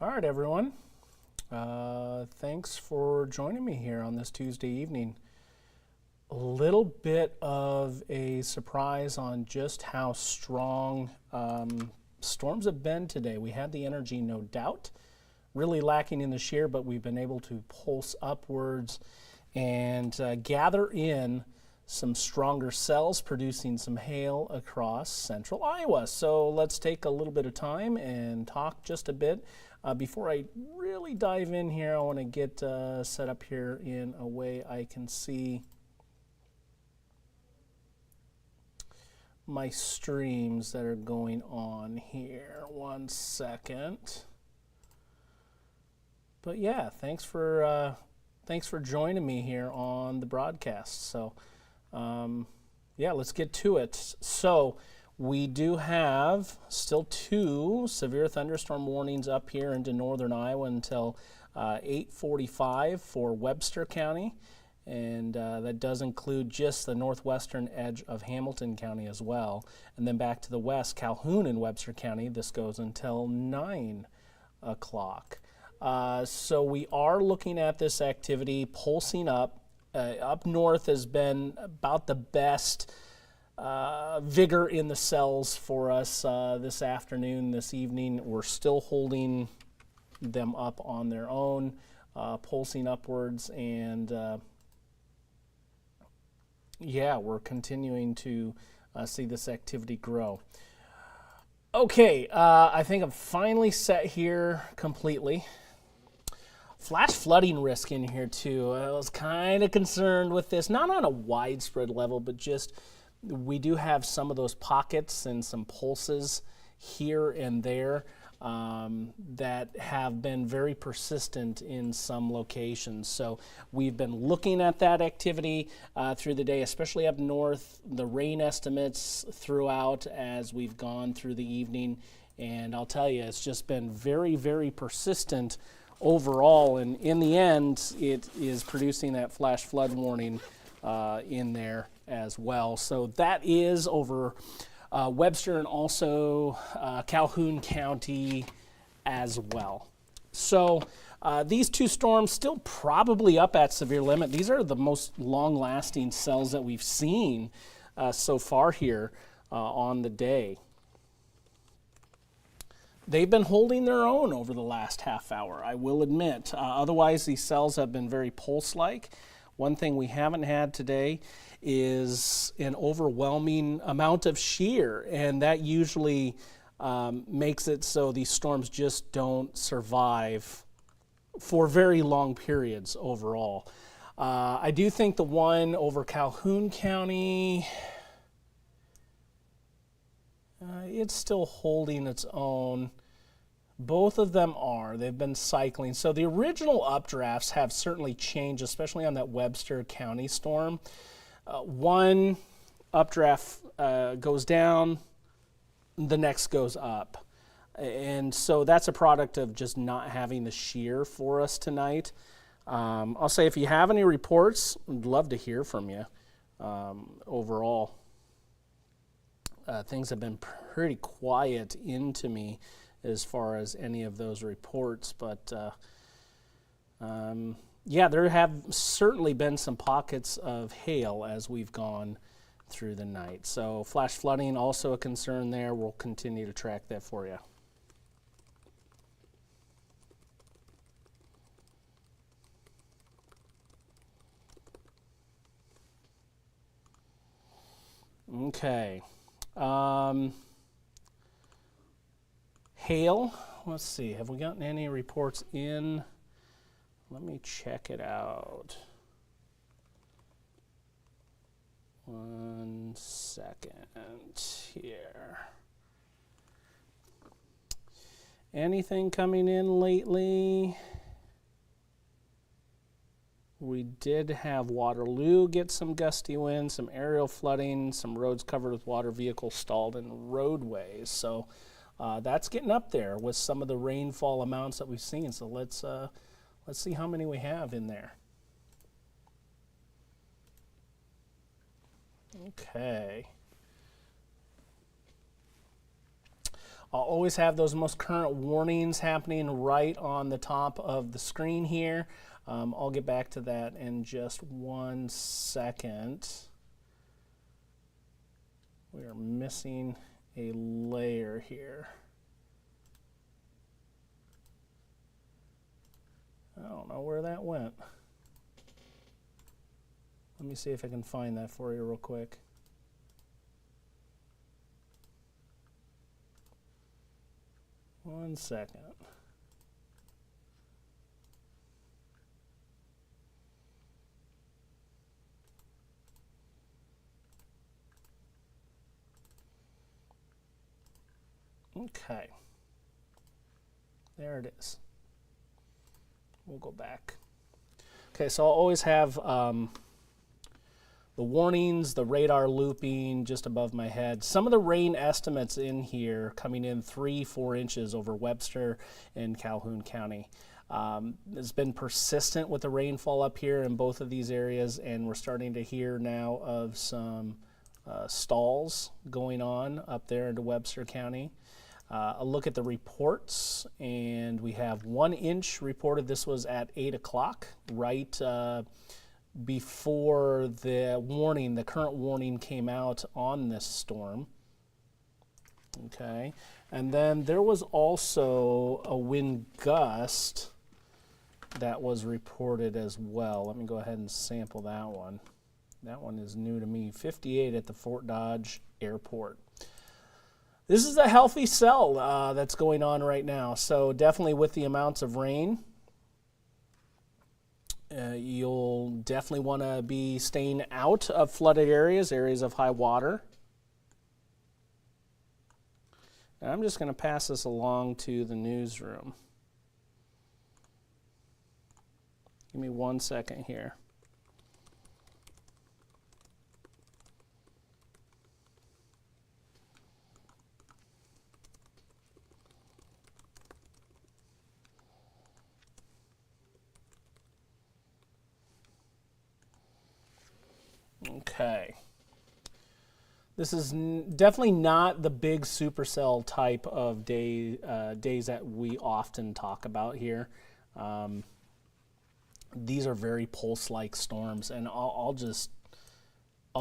All right, everyone. Thanks for joining me here on this Tuesday evening. A little bit of a surprise on just how strong storms have been today. We had the energy, no doubt, really lacking in the shear, but we've been able to pulse upwards and gather in some stronger cells, producing some hail across central Iowa. So let's take a little bit of time and talk just a bit. Before I really dive in here, I want to get set up here in a way I can see my streams that are going on here. 1 second. But yeah, thanks for joining me here on the broadcast. So yeah, let's get to it. So we do have still 2 severe thunderstorm warnings up here into northern Iowa until 8:45 for Webster County. And that does include just the northwestern edge of Hamilton County as well. And then back to the west, Calhoun and Webster County, this goes until 9 o'clock. So we are looking at this activity pulsing up. Up north has been about the best vigor in the cells for us this afternoon, this evening. We're still holding them up on their own, pulsing upwards, and yeah, we're continuing to see this activity grow. Okay, I think I'm finally set here completely. Flash flooding risk in here too. I was kind of concerned with this, not on a widespread level, but just we do have some of those pockets and some pulses here and there that have been very persistent in some locations. So we've been looking at that activity through the day, especially up north, the rain estimates throughout as we've gone through the evening. And I'll tell you, it's just been very, very persistent overall, and in the end, it is producing that flash flood warning in there as well. So that is over Webster and also Calhoun County as well. So these 2 storms still probably up at severe limit. These are the most long-lasting cells that we've seen so far here on the day. They've been holding their own over the last half hour, I will admit. Otherwise, these cells have been very pulse-like. One thing we haven't had today is an overwhelming amount of shear, and that usually makes it so these storms just don't survive for very long periods overall. I do think the one over Calhoun County, it's still holding its own. Both of them are. They've been cycling. So the original updrafts have certainly changed, especially on that Webster County storm. One updraft goes down, the next goes up. And so that's a product of just not having the shear for us tonight. I'll say if you have any reports, I'd love to hear from you overall. Things have been pretty quiet into me as far as any of those reports, but yeah, there have certainly been some pockets of hail as we've gone through the night. So flash flooding also a concern there. We'll continue to track that for you. Okay. Hail, let's see, have we gotten any reports in? Let me check it out. 1 second here. Anything coming in lately? We did have Waterloo get some gusty winds, some aerial flooding, some roads covered with water, vehicles stalled in roadways. So that's getting up there with some of the rainfall amounts that we've seen. So let's see how many we have in there. Okay. I'll always have those most current warnings happening right on the top of the screen here. I'll get back to that in just 1 second. We are missing a layer here. I don't know where that went. Let me see if I can find that for you real quick. One second. Okay. There it is. We'll go back. Okay, so I'll always have the warnings, the radar looping just above my head. Some of the rain estimates in here coming in 3-4 inches over Webster and Calhoun County. It's been persistent with the rainfall up here in both of these areas, and we're starting to hear now of some stalls going on up there into Webster County. A look at the reports, and we have 1 inch reported. This was at 8 o'clock, right before the warning, the current warning came out on this storm. Okay, and then there was also a wind gust that was reported as well. Let me go ahead and sample that one. That one is new to me. 58 at the Fort Dodge Airport. This is a healthy cell that's going on right now. So definitely with the amounts of rain, you'll definitely want to be staying out of flooded areas, areas of high water. And I'm just going to pass this along to the newsroom. Give me 1 second here. Okay. This is definitely not the big supercell type of days that we often talk about here. These are very pulse-like storms, and I'll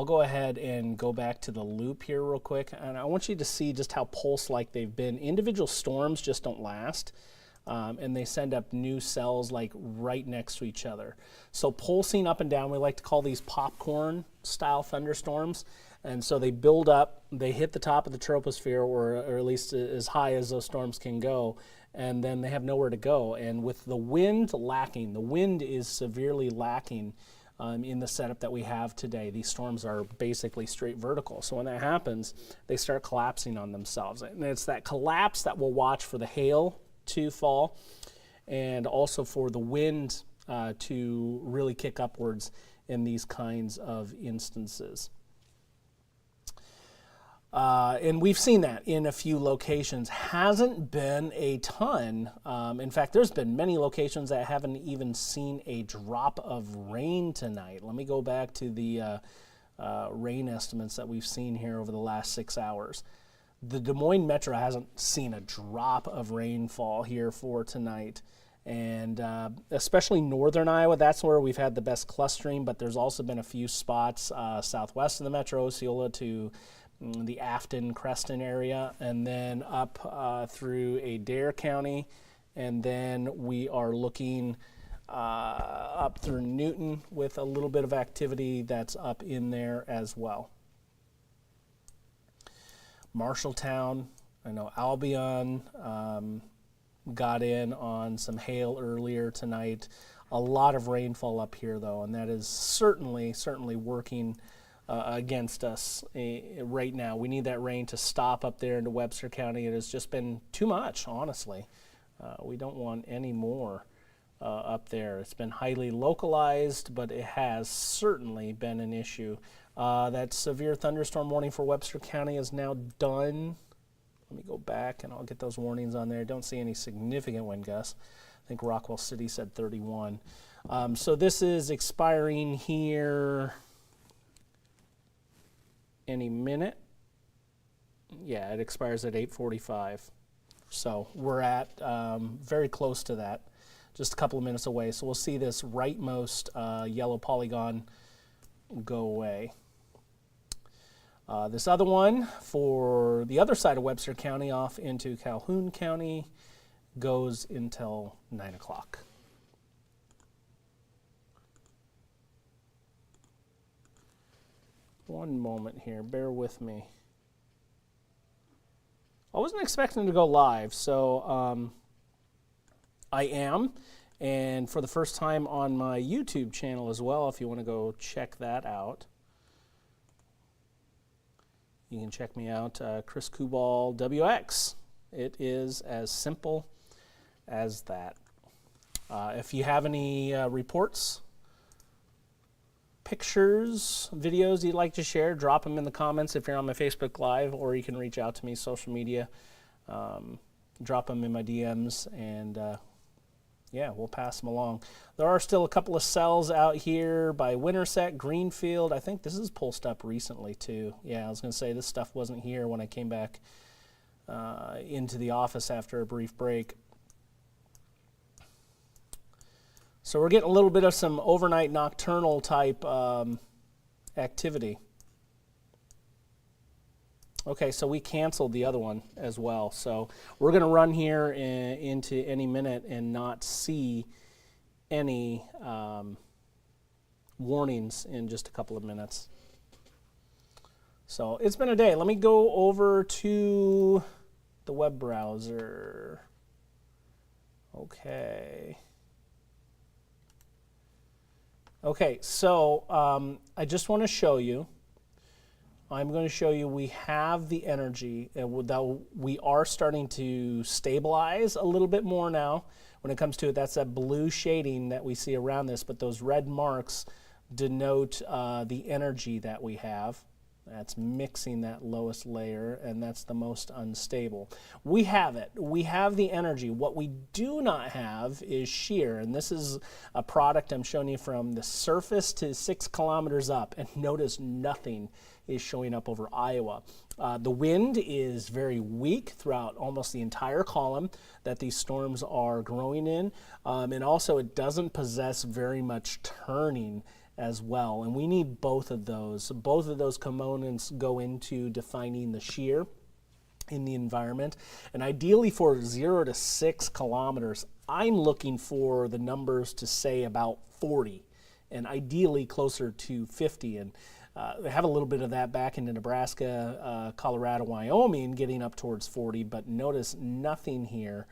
go ahead and go back to the loop here real quick, and I want you to see just how pulse-like they've been. Individual storms just don't last. And they send up new cells like right next to each other. So pulsing up and down, we like to call these popcorn style thunderstorms. And so they build up, they hit the top of the troposphere, or at least as high as those storms can go, and then they have nowhere to go. And with the wind lacking, the wind is severely lacking in the setup that we have today. These storms are basically straight vertical. So when that happens, they start collapsing on themselves. And it's that collapse that we'll watch for the hail to fall, and also for the wind to really kick upwards in these kinds of instances. And we've seen that in a few locations. Hasn't been a ton. In fact, there's been many locations that haven't even seen a drop of rain tonight. Let me go back to the rain estimates that we've seen here over the last 6 hours. The Des Moines Metro hasn't seen a drop of rainfall here for tonight. And especially northern Iowa, that's where we've had the best clustering, but there's also been a few spots southwest of the Metro, Osceola to the Afton, Creston area, and then up through Adair County. And then we are looking up through Newton with a little bit of activity that's up in there as well. Marshalltown, I know Albion got in on some hail earlier tonight. A lot of rainfall up here, though, and that is certainly working against us right now. We need that rain to stop up there into Webster County. It has just been too much, honestly. We don't want any more up there. It's been highly localized, but it has certainly been an issue. That severe thunderstorm warning for Webster County is now done. Let me go back and I'll get those warnings on there. Don't see any significant wind gusts. I think Rockwell City said 31. So this is expiring here any minute. Yeah, it expires at 8:45. So we're at very close to that, just a couple of minutes away. So we'll see this rightmost yellow polygon go away. This other one for the other side of Webster County off into Calhoun County goes until 9 o'clock. One moment here, bear with me. I wasn't expecting to go live, so I am. And for the first time on my YouTube channel as well, if you want to go check that out. You can check me out, Chris Kubal WX. It is as simple as that. If you have any reports, pictures, videos you'd like to share, drop them in the comments if you're on my Facebook Live, or you can reach out to me social media. Drop them in my DMs, and yeah, we'll pass them along. There are still a couple of cells out here by Winterset, Greenfield. I think this is pulsed up recently too. Yeah, I was going to say this stuff wasn't here when I came back into the office after a brief break. So we're getting a little bit of some overnight nocturnal type activity. Okay, so we canceled the other one as well. So we're going to run here into any minute and not see any warnings in just a couple of minutes. So it's been a day. Let me go over to the web browser. Okay. Okay, so I just want to show you. I'm going to show you we have the energy, and that we are starting to stabilize a little bit more now when it comes to it. That's that blue shading that we see around this, but those red marks denote the energy that we have. That's mixing that lowest layer, and that's the most unstable. We have it. We have the energy. What we do not have is shear, and this is a product I'm showing you from the surface to 6 kilometers up, and notice nothing is showing up over Iowa. The wind is very weak throughout almost the entire column that these storms are growing in, and also it doesn't possess very much turning as well, and we need both of those. Both of those components go into defining the shear in the environment, and ideally for 0 to 6 kilometers, I'm looking for the numbers to say about 40, and ideally closer to 50, and they have a little bit of that back into Nebraska, Colorado, Wyoming, getting up towards 40, but notice nothing here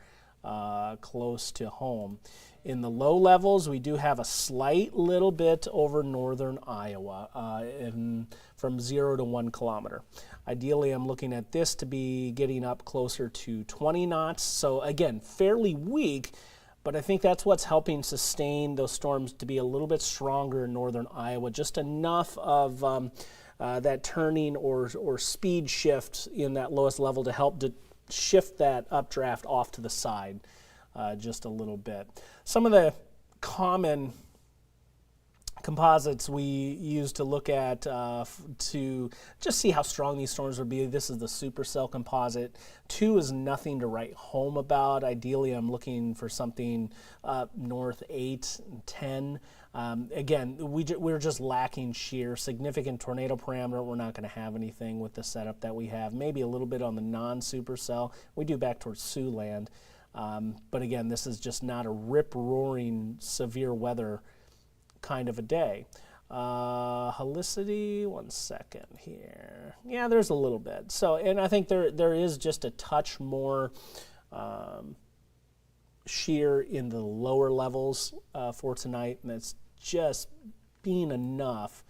close to home. In the low levels, we do have a slight little bit over northern Iowa from 0 to 1 kilometer. Ideally, I'm looking at this to be getting up closer to 20 knots. So again, fairly weak, but I think that's what's helping sustain those storms to be a little bit stronger in northern Iowa, just enough of that turning or speed shift in that lowest level to help to shift that updraft off to the side just a little bit. Some of the common composites we use to look at to just see how strong these storms would be. This is the supercell composite. 2 is nothing to write home about. Ideally, I'm looking for something north 8 and 10. Again, we're just lacking shear. Significant tornado parameter, we're not going to have anything with the setup that we have. Maybe a little bit on the non-supercell. We do back towards Siouxland. But again, this is just not a rip-roaring severe weather kind of a day. Helicity, 1 second here. Yeah, there's a little bit. So, and I think there is just a touch more shear in the lower levels for tonight, and it's just being enough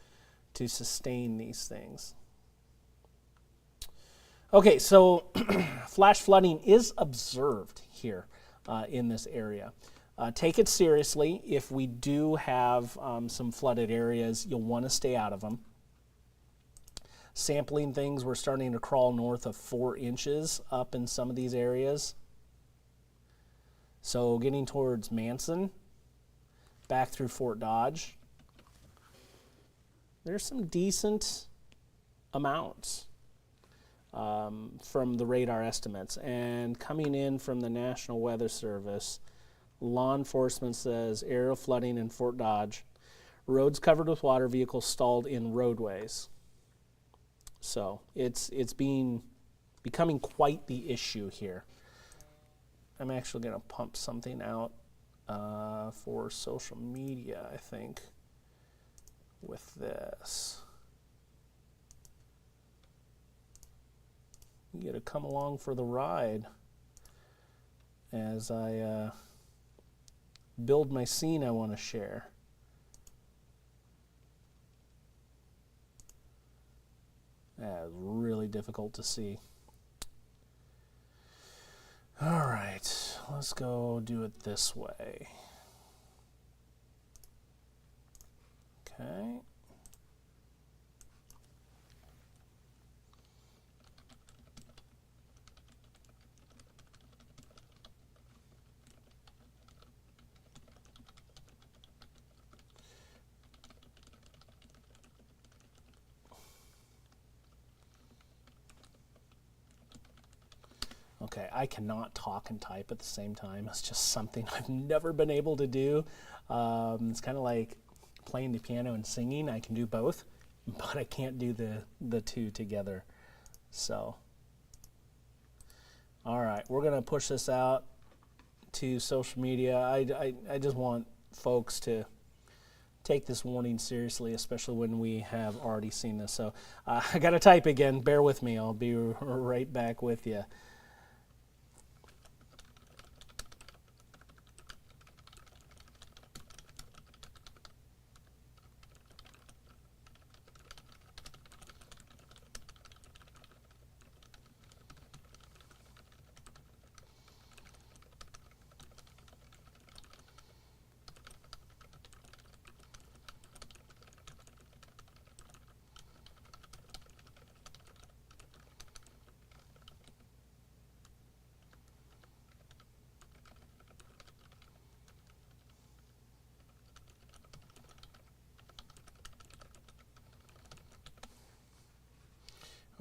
to sustain these things. Okay, so flash flooding is observed here in this area. Take it seriously. If we do have some flooded areas, you'll want to stay out of them. Sampling things, we're starting to crawl north of 4 inches up in some of these areas. So getting towards Manson, back through Fort Dodge, there's some decent amounts. from the radar estimates. And coming in from the National Weather Service, law enforcement says aerial flooding in Fort Dodge, roads covered with water, vehicles stalled in roadways. So it's becoming quite the issue here. I'm actually going to pump something out for social media, I think, with this. You get to come along for the ride as I build my scene I want to share. That's really difficult to see. All right, let's go do it this way. Okay. Okay, I cannot talk and type at the same time. It's just something I've never been able to do. It's kind of like playing the piano and singing. I can do both, but I can't do the two together. So, all right, we're going to push this out to social media. I just want folks to take this warning seriously, especially when we have already seen this. So I got to type again. Bear with me. I'll be right back with you.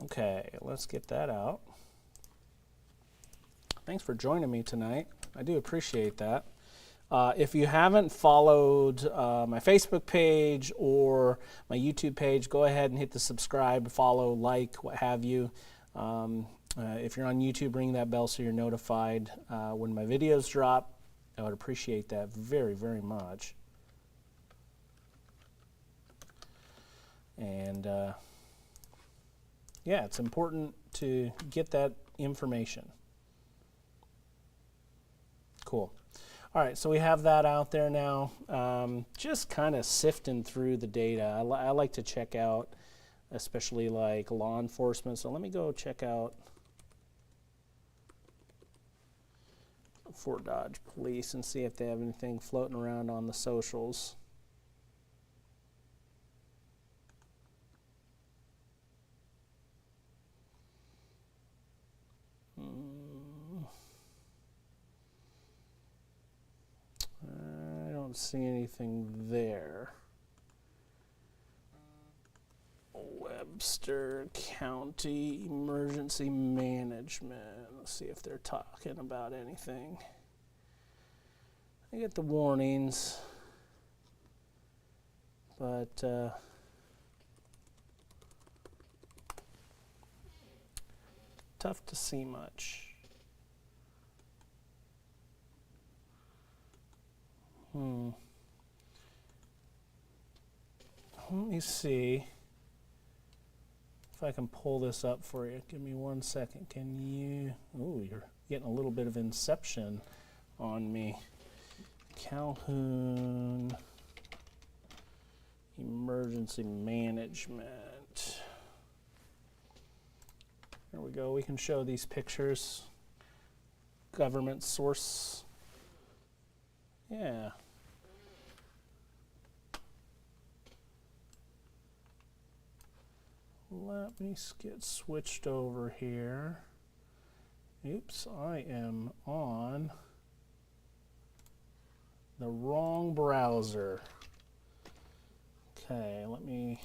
Okay, let's get that out. Thanks for joining me tonight. I do appreciate that. If you haven't followed my Facebook page or my YouTube page, go ahead and hit the subscribe, follow, like, what have you. If you're on YouTube, ring that bell so you're notified when my videos drop. I would appreciate that very, very much. And yeah, it's important to get that information. Cool. All right, so we have that out there now. Just kind of sifting through the data. I like to check out, especially like law enforcement. So let me go check out Fort Dodge Police and see if they have anything floating around on the socials. I don't see anything there. Webster County Emergency Management. Let's see if they're talking about anything. I get the warnings, but tough to see much. Let me see if I can pull this up for you. Give me 1 second. Can you? Ooh, you're getting a little bit of inception on me. Calhoun Emergency Management. There we go. We can show these pictures. Government source. Yeah. Let me get switched over here. Oops, I am on the wrong browser. Okay, let me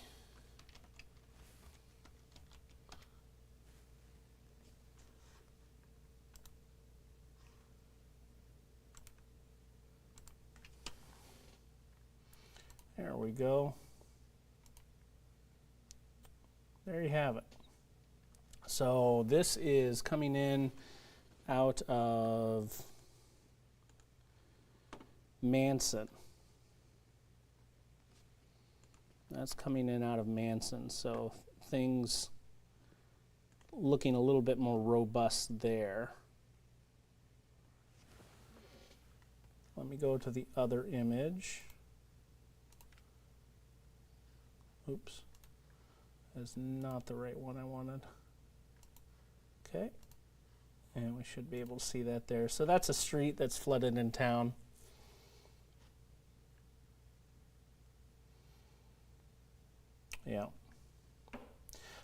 we go. There you have it. So this is coming in out of Manson. That's coming in out of Manson. So things looking a little bit more robust there. Let me go to the other image. Oops. That's not the right one I wanted. Okay. And we should be able to see that there. So that's a street that's flooded in town. Yeah.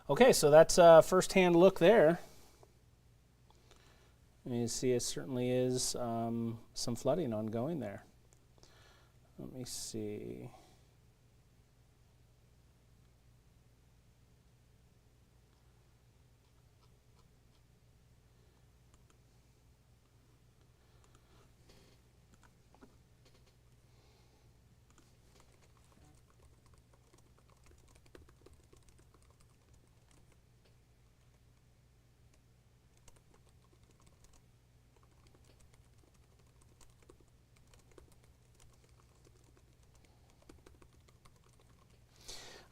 Okay, so that's a first-hand look there. And you see it certainly is some flooding ongoing there. Let me see.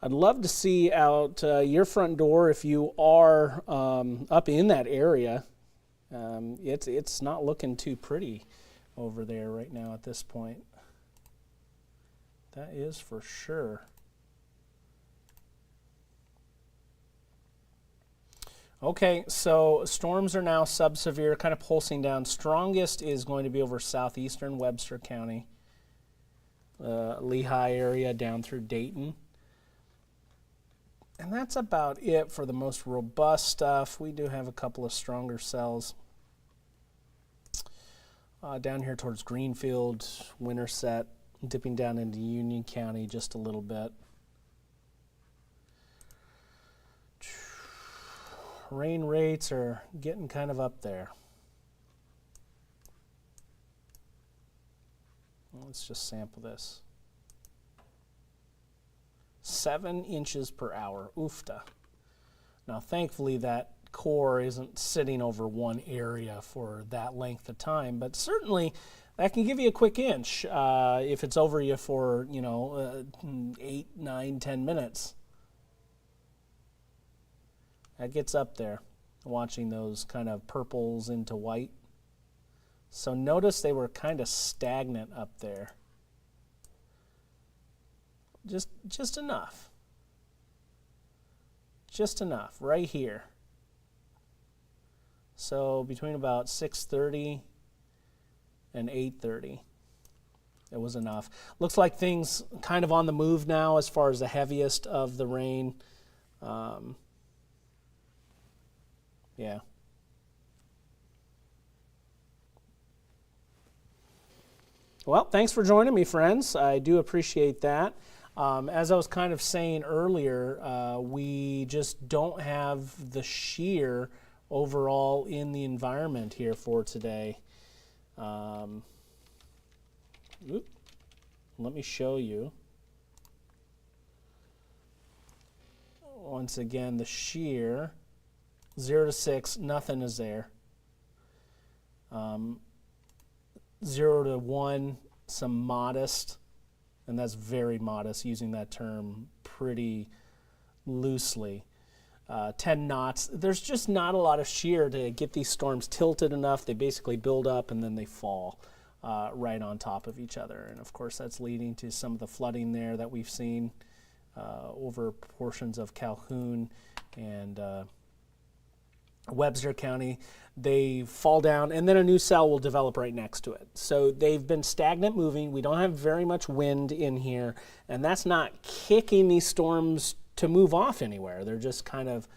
I'd love to see out your front door if you are up in that area. It's not looking too pretty over there right now at this point. That is for sure. Okay, so storms are now subsevere, kind of pulsing down. Strongest is going to be over southeastern Webster County, Lehigh area down through Dayton. And that's about it for the most robust stuff. We do have a couple of stronger cells down here towards Greenfield, Winterset, dipping down into Union County just a little bit. Rain rates are getting kind of up there. Let's just sample this. 7 inches per hour. Oofta. Now, thankfully, that core isn't sitting over one area for that length of time, but certainly that can give you a quick inch if it's over you for, 8, 9, 10 minutes. That gets up there, watching those kind of purples into white. So notice they were kind of stagnant up there. Just enough. Just enough, right here. So between about 6:30 and 8:30, it was enough. Looks like things kind of on the move now as far as the heaviest of the rain. Yeah. Well, thanks for joining me, friends. I do appreciate that. As I was kind of saying earlier, we just don't have the shear overall in the environment here for today. Let me show you. Once again, the shear, 0 to 6, nothing is there. 0 to 1, some modest. And that's very modest, using that term pretty loosely. 10 knots. There's just not a lot of shear to get these storms tilted enough. They basically build up and then they fall right on top of each other. And of course, that's leading to some of the flooding there that we've seen over portions of Calhoun and Webster County. They fall down, and then a new cell will develop right next to it. So they've been stagnant moving. We don't have very much wind in here, and that's not kicking these storms to move off anywhere. They're just kind of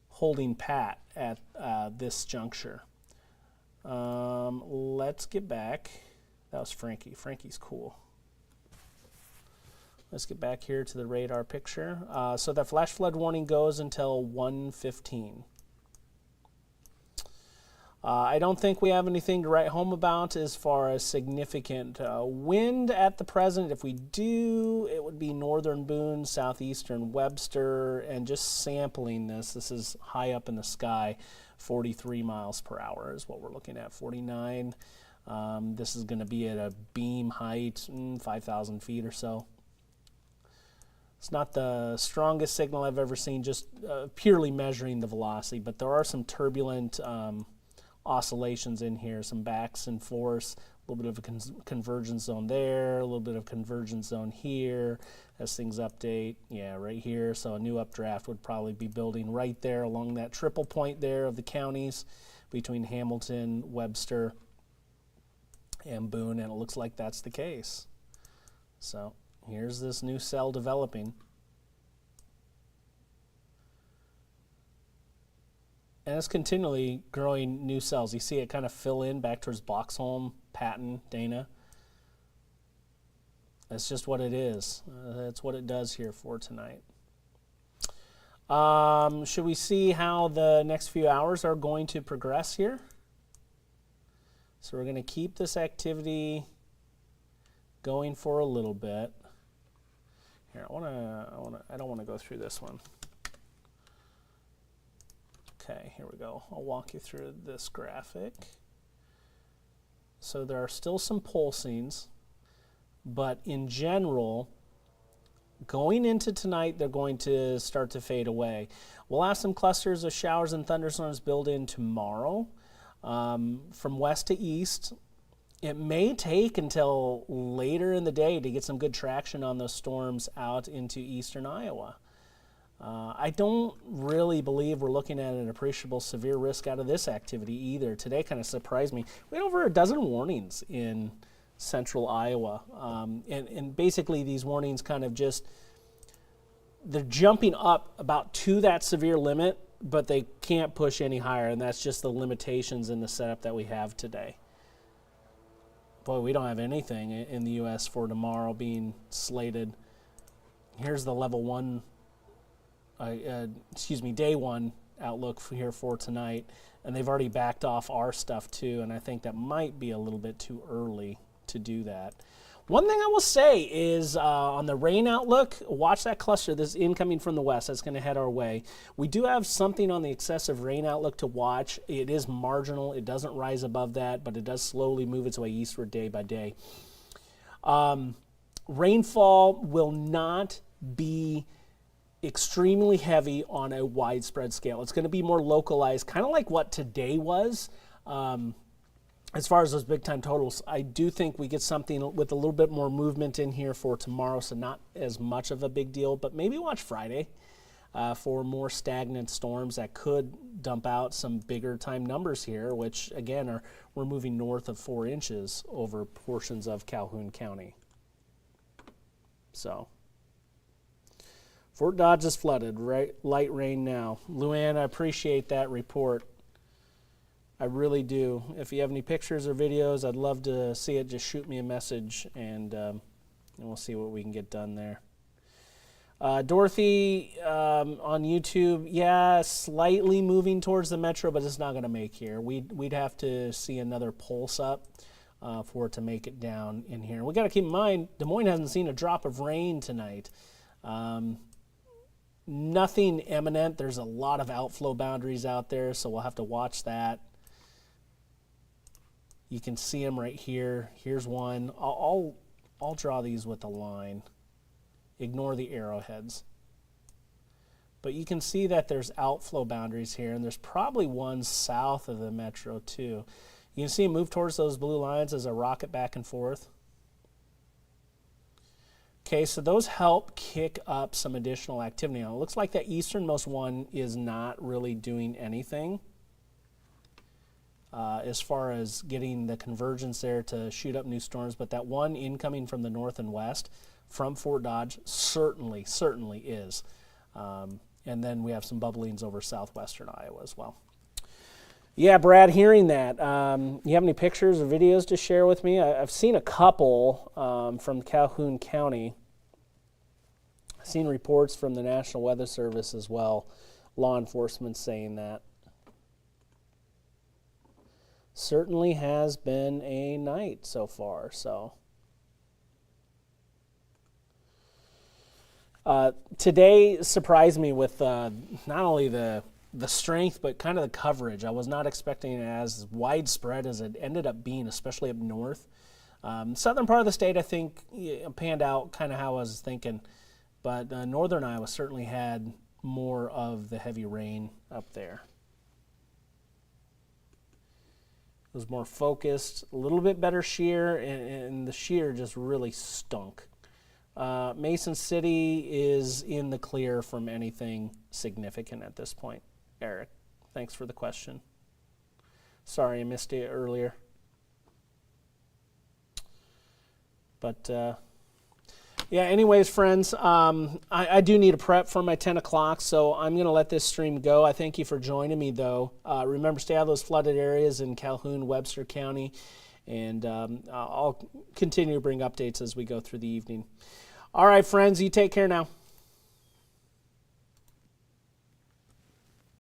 holding pat at this juncture. Let's get back. That was Frankie. Frankie's cool. Let's get back here to the radar picture. So that flash flood warning goes until 1:15. I don't think we have anything to write home about as far as significant wind at the present. If we do, it would be northern Boone, southeastern Webster, and just sampling this. This is high up in the sky, 43 miles per hour is what we're looking at, 49. This is going to be at a beam height, 5,000 feet or so. It's not the strongest signal I've ever seen, just purely measuring the velocity, but there are some turbulent oscillations in here, some backs and forth, a little bit of a convergence zone there, a little bit of convergence zone here as things update. Yeah, right here. So a new updraft would probably be building right there along that triple point there of the counties between Hamilton, Webster, and Boone, and it looks like that's the case. So here's this new cell developing. And it's continually growing new cells. You see it kind of fill in back towards Boxholm, Patton, Dana. That's just what it is. That's what it does here for tonight. Should we see how the next few hours are going to progress here? So we're going to keep this activity going for a little bit. Here, I don't want to go through this one. Okay, here we go. I'll walk you through this graphic. So there are still some pulsings, but in general, going into tonight, they're going to start to fade away. We'll have some clusters of showers and thunderstorms build in tomorrow. From west to east, it may take until later in the day to get some good traction on those storms out into eastern Iowa. I don't really believe we're looking at an appreciable severe risk out of this activity either. Today kind of surprised me. We had over a dozen warnings in central Iowa. And basically these warnings kind of just, they're jumping up about to that severe limit, but they can't push any higher, and that's just the limitations in the setup that we have today. Boy, we don't have anything in the U.S. for tomorrow being slated. Here's the level 1, day 1 outlook here for tonight, and they've already backed off our stuff too, and I think that might be a little bit too early to do that. One thing I will say is on the rain outlook, watch that cluster that's incoming from the west. That's going to head our way. We do have something on the excessive rain outlook to watch. It is marginal. It doesn't rise above that, but it does slowly move its way eastward day by day. Rainfall will not be extremely heavy on a widespread scale. It's going to be more localized, kind of like what today was. As far as those big time totals, I do think we get something with a little bit more movement in here for tomorrow, so not as much of a big deal, but maybe watch Friday for more stagnant storms that could dump out some bigger time numbers here, which again we're moving north of 4 inches over portions of Calhoun County. So Fort Dodge is flooded, right? Light rain now. Luann, I appreciate that report. I really do. If you have any pictures or videos, I'd love to see it. Just shoot me a message, and we'll see what we can get done there. Dorothy on YouTube, yeah, slightly moving towards the metro, but it's not going to make here. We'd have to see another pulse up for it to make it down in here. We got to keep in mind, Des Moines hasn't seen a drop of rain tonight. Nothing imminent. There's a lot of outflow boundaries out there, so we'll have to watch that. You can see them right here. Here's one. I'll draw these with a line. Ignore the arrowheads. But you can see that there's outflow boundaries here, and there's probably one south of the metro too. You can see it move towards those blue lines as a rocket back and forth. Okay, so those help kick up some additional activity. Now, it looks like that easternmost one is not really doing anything. As far as getting the convergence there to shoot up new storms, but that one incoming from the north and west from Fort Dodge certainly is. And then we have some bubblings over southwestern Iowa as well. Yeah, Brad, hearing that, you have any pictures or videos to share with me? I've seen a couple from Calhoun County. I've seen reports from the National Weather Service as well, law enforcement saying that. certainly has been a night so far. So today surprised me with not only the strength, but kind of the coverage. I was not expecting it as widespread as it ended up being, especially up north. Southern part of the state, I think, panned out kind of how I was thinking, but northern Iowa certainly had more of the heavy rain up there. It was more focused, a little bit better shear, and the shear just really stunk. Mason City is in the clear from anything significant at this point. Eric, thanks for the question. Sorry I missed it earlier. But yeah, anyways, friends, I do need to prep for my 10 o'clock, so I'm going to let this stream go. I thank you for joining me, though. Remember, stay out of those flooded areas in Calhoun, Webster County, and I'll continue to bring updates as we go through the evening. All right, friends, you take care now.